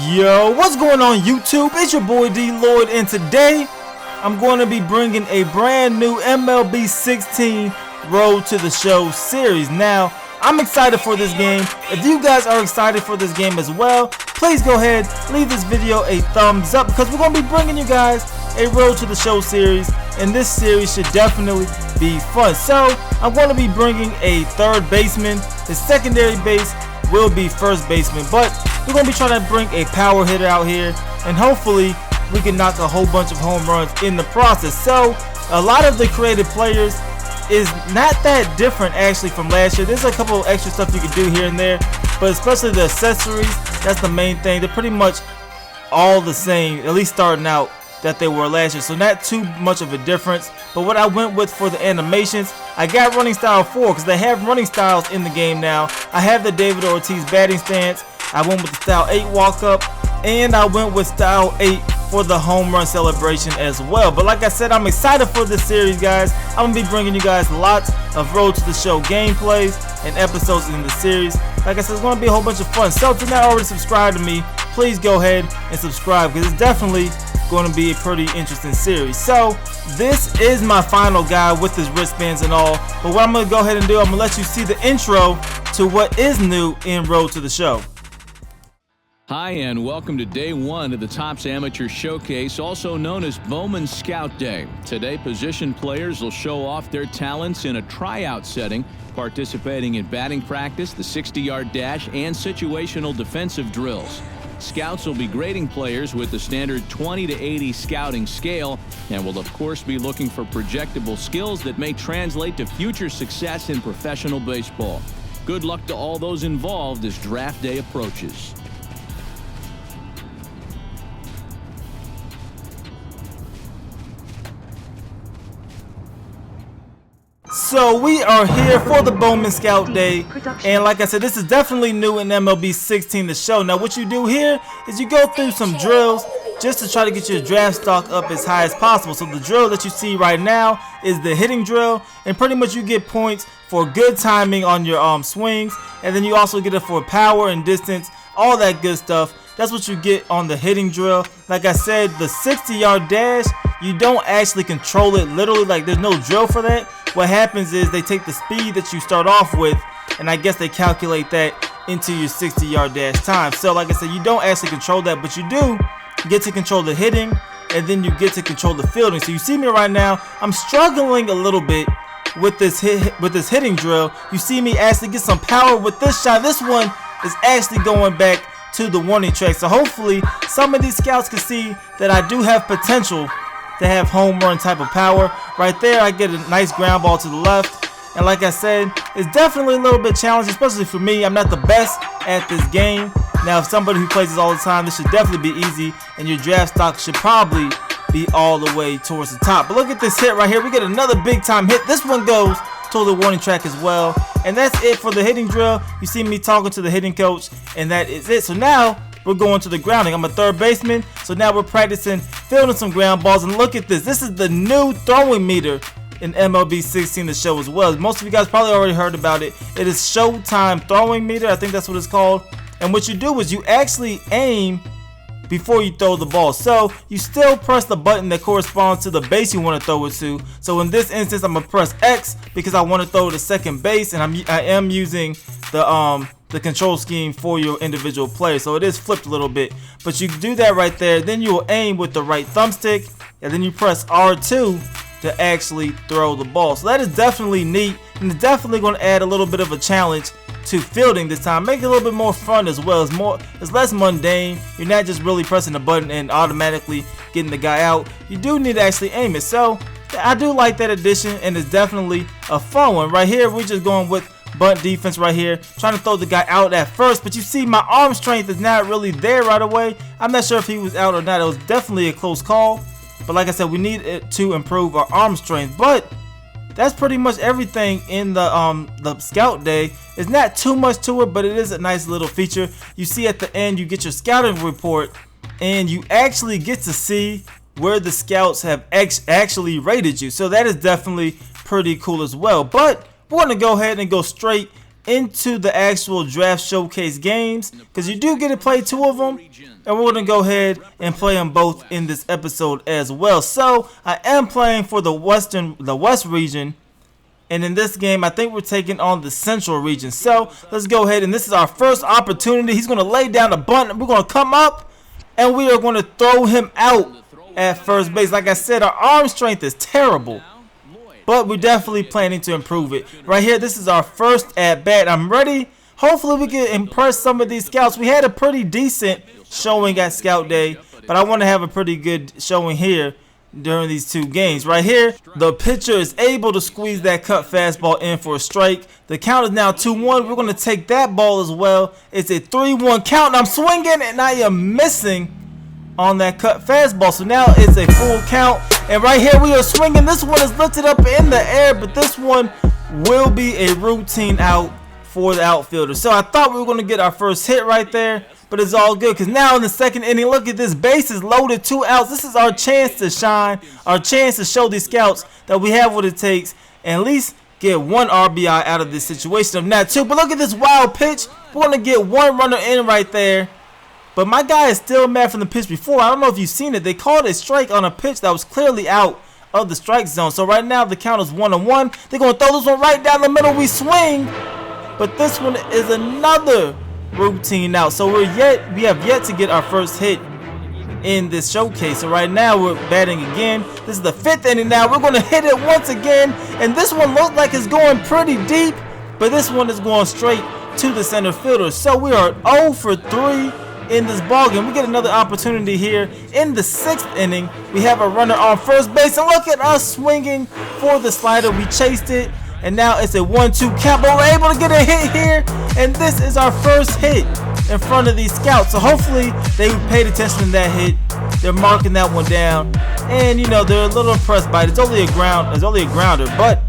Yo, what's going on YouTube? It's your boy DLloyd, and today I'm going to be bringing a brand new MLB 16 Road to the Show series. Now, I'm excited for this game. If you guys are excited for this game as well, please go ahead, leave this video a thumbs up because we're going to be bringing you guys a Road to the Show series, and this series should definitely be fun. So, I'm going to be bringing a third baseman. His secondary base will be first baseman, but we're going to be trying to bring a power hitter out here, and hopefully we can knock a whole bunch of home runs in the process. So a lot of the creative players is not that different actually from last year. There's a couple of extra stuff you can do here and there, but especially the accessories, that's the main thing. They're pretty much all the same, at least starting out, that they were last year, so not too much of a difference. But what I went with for the animations, I got running style 4 because they have running styles in the game now. I have the David Ortiz batting stance, I went with the style 8 walk up, and I went with style 8 for the home run celebration as well. But like I said, I'm excited for this series, guys. I'm gonna be bringing you guys lots of Road to the Show gameplays and episodes in the series. Like I said, it's gonna be a whole bunch of fun. So if you're not already subscribed to me, please go ahead and subscribe because it's definitely going to be a pretty interesting series. So this is my final guide with his wristbands and all, but what I'm going to go ahead and do, I'm going to let you see the intro to what is new in Road to the Show. Hi, and welcome to day one of the Topps Amateur Showcase, also known as Bowman Scout Day. Today, position players will show off their talents in a tryout setting, participating in batting practice, the 60-yard dash, and situational defensive drills. Scouts will be grading players with the standard 20 to 80 scouting scale and will of course be looking for projectable skills that may translate to future success in professional baseball. Good luck to all those involved as draft day approaches. So we are here for the Bowman Scout Day, and like I said, this is definitely new in MLB 16 the show. Now what you do here is you go through some drills just to try to get your draft stock up as high as possible. So the drill that you see right now is the hitting drill, and pretty much you get points for good timing on your swings, and then you also get it for power and distance, all that good stuff. That's what you get on the hitting drill. Like I said, the 60-yard dash, you don't actually control it literally, like there's no drill for that. What happens is they take the speed that you start off with, and I guess they calculate that into your 60-yard dash time. So like I said, you don't actually control that, but you do get to control the hitting, and then you get to control the fielding. So you see me right now, I'm struggling a little bit with this hitting drill. You see me actually get some power with this shot. This one is actually going back to the warning track. So hopefully some of these scouts can see that I do have potential to have home run type of power. Right there, I get a nice ground ball to the left. And like I said, it's definitely a little bit challenging, especially for me. I'm not the best at this game. Now, if somebody who plays this all the time, this should definitely be easy, and your draft stock should probably be all the way towards the top. But look at this hit right here. We get another big time hit. This one goes to the warning track as well. And that's it for the hitting drill. You see me talking to the hitting coach, and that is it. So now we're going to the grounding. I'm a third baseman, so now we're practicing fielding some ground balls. And look at this. This is the new throwing meter in MLB 16 the show as well. Most of you guys probably already heard about it. It is Showtime throwing meter. I think that's what it's called. And what you do is you actually aim before you throw the ball. So you still press the button that corresponds to the base you want to throw it to. So in this instance, I'm gonna press X because I want to throw to second base, and I am using the control scheme for your individual player. So it is flipped a little bit, but you do that right there. Then you will aim with the right thumbstick, and then you press R2 to actually throw the ball. So that is definitely neat, and it's definitely going to add a little bit of a challenge to fielding this time. Make it a little bit more fun as well. It's less mundane. You're not just really pressing the button and automatically getting the guy out. You do need to actually aim it. So I do like that addition, and it's definitely a fun one. Right here, we're just going with bunt defense right here, trying to throw the guy out at first, but you see my arm strength is not really there right away. I'm not sure if he was out or not. It was definitely a close call, but like I said, we need it to improve our arm strength. But that's pretty much everything in the Scout Day. It's not too much to it, but it is a nice little feature. You see at the end, you get your scouting report, and you actually get to see where the scouts have actually rated you. So that is definitely pretty cool as well. But we're going to go ahead and go straight into the actual draft showcase games, because you do get to play 2 of them, and we're going to go ahead and play them both in this episode as well. So I am playing for the West region, and in this game I think we're taking on the Central region. So let's go ahead, and this is our first opportunity. He's going to lay down a bunt, and we're going to come up, and we are going to throw him out at first base. Like I said, our arm strength is terrible, but we're definitely planning to improve it. Right here, this is our first at bat. I'm ready. Hopefully we can impress some of these scouts. We had a pretty decent showing at Scout Day, but I want to have a pretty good showing here during these 2 games. Right here, the pitcher is able to squeeze that cut fastball in for a strike. The count is now 2-1. We're going to take that ball as well. It's a 3-1 count, and I'm swinging, and I am missing on that cut fastball. So now it's a full count, and right here we are swinging. This one is lifted up in the air, but this one will be a routine out for the outfielder. So I thought we were going to get our first hit right there, but it's all good, because now in the second inning, look at this, base is loaded, 2 outs. This is our chance to shine, our chance to show these scouts that we have what it takes, and at least get 1 RBI out of this situation, if not 2. But look at this wild pitch. We're going to get 1 runner in right there. But my guy is still mad from the pitch before. I don't know if you've seen it. They called a strike on a pitch that was clearly out of the strike zone. So right now the count is 1-1. They're going to throw this one right down the middle. We swing. But this one is another routine out. So we have yet to get our first hit in this showcase. So right now we're batting again. This is the 5th inning now. We're going to hit it once again. And this one looks like it's going pretty deep. But this one is going straight to the center fielder. So we are 0 for 3 in this ballgame. We get another opportunity here in the 6th inning. We have a runner on first base, and look at us swinging for the slider. We chased it, and now it's a 1-2 count, but we're able to get a hit here, and this is our first hit in front of these scouts. So hopefully they paid attention to that hit. They're marking that one down, and you know, they're a little impressed by it. It's only a grounder, but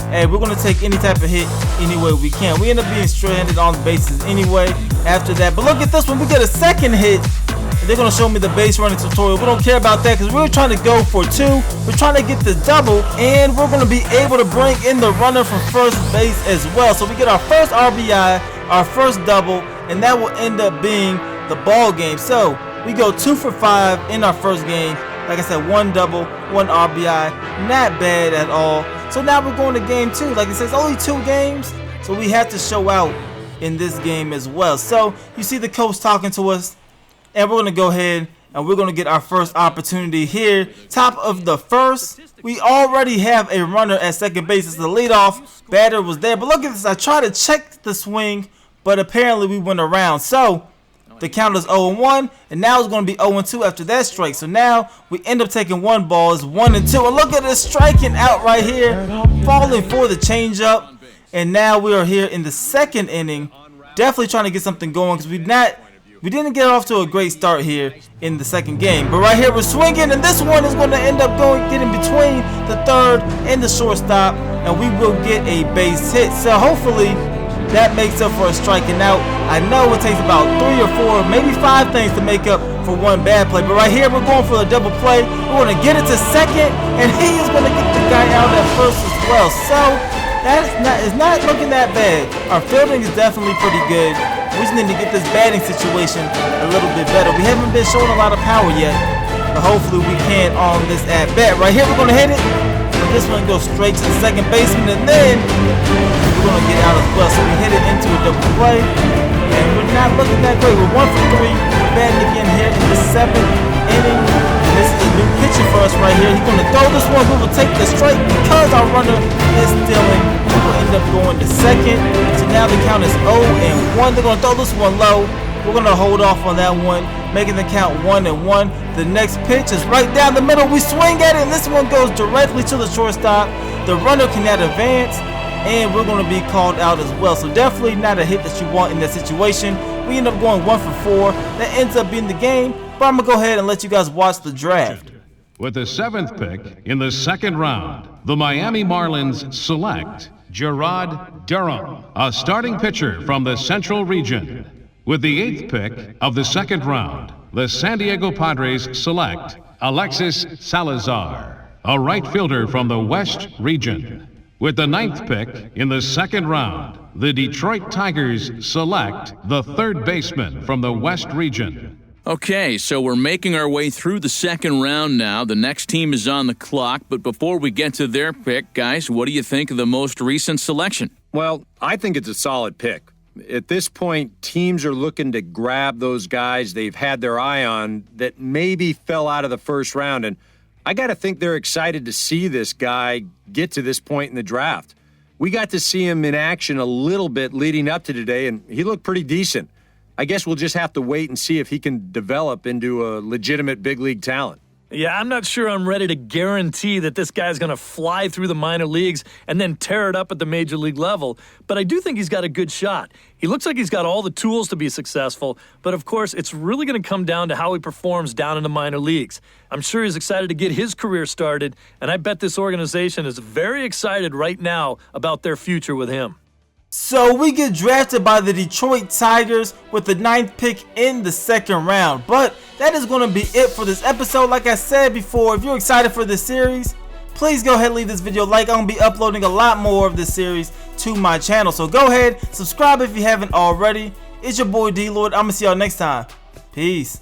hey, we're going to take any type of hit any way we can. We end up being stranded on the bases anyway after that. But look at this one. We get a second hit. And they're going to show me the base running tutorial. We don't care about that because we're trying to go for 2. We're trying to get the double. And we're going to be able to bring in the runner from first base as well. So we get our first RBI, our first double, and that will end up being the ball game. So we go 2 for 5 in our first game. Like I said, 1 double, 1 RBI. Not bad at all. So now we're going to game 2. Like it says, only 2 games. So we have to show out in this game as well. So you see the coach talking to us. And we're going to go ahead and we're going to get our first opportunity here. Top of the 1st. We already have a runner at second base. It's the leadoff batter was there. But look at this. I tried to check the swing, but apparently we went around. So the count is 0-1, and now it's going to be 0-2 after that strike. So now we end up taking 1 ball. It's 1-2, and look at this striking out right here, falling for the changeup. And now we are here in the 2nd inning, definitely trying to get something going because we didn't get off to a great start here in the 2nd game. But right here we're swinging, and this one is going to end up getting between the 3rd and the shortstop, and we will get a base hit. So hopefully that makes up for a striking out. I know it takes about 3 or 4, maybe 5 things to make up for 1 bad play. But right here, we're going for a double play. We're going to get it to second, and he is going to get the guy out at first as well. So it's not looking that bad. Our fielding is definitely pretty good. We just need to get this batting situation a little bit better. We haven't been showing a lot of power yet, but hopefully we can on this at bat. Right here, we're going to hit it. And this one goes straight to the second baseman, and then we're going to get out as well. So we hit it into a double play, and we're not looking that great. We're 1 for 3. We're batting again here in the 7th inning. And this is a new pitcher for us right here. He's going to throw this one. We will take the strike because our runner is stealing. We will end up going to second. So now the count is 0-1. They're going to throw this one low. We're going to hold off on that one, making the count 1-1. The next pitch is right down the middle. We swing at it, and this one goes directly to the shortstop. The runner cannot advance, and we're going to be called out as well. So definitely not a hit that you want in that situation. We end up going 1 for 4. That ends up being the game, but I'm going to go ahead and let you guys watch the draft. With the 7th pick in the 2nd round, the Miami Marlins select Gerard Durham, a starting pitcher from the Central Region. With the 8th pick of the 2nd round, the San Diego Padres select Alexis Salazar, a right fielder from the West Region. With the 9th pick in the second round, the Detroit Tigers select the third baseman from the West region. Okay, so we're making our way through the second round now. The next team is on the clock, but before we get to their pick, guys, what do you think of the most recent selection? Well, I think it's a solid pick. At this point, teams are looking to grab those guys they've had their eye on that maybe fell out of the first round, and I got to think they're excited to see this guy get to this point in the draft. We got to see him in action a little bit leading up to today, and he looked pretty decent. I guess we'll just have to wait and see if he can develop into a legitimate big league talent. Yeah, I'm not sure I'm ready to guarantee that this guy's going to fly through the minor leagues and then tear it up at the major league level, but I do think he's got a good shot. He looks like he's got all the tools to be successful, but of course, it's really going to come down to how he performs down in the minor leagues. I'm sure he's excited to get his career started, and I bet this organization is very excited right now about their future with him. So we get drafted by the Detroit Tigers with the 9th pick in the second round. But that is going to be it for this episode. Like I said before, if you're excited for this series, please go ahead and leave this video a like. I'm going to be uploading a lot more of this series to my channel. So go ahead, subscribe if you haven't already. It's your boy D-Lloyd. I'm going to see y'all next time. Peace.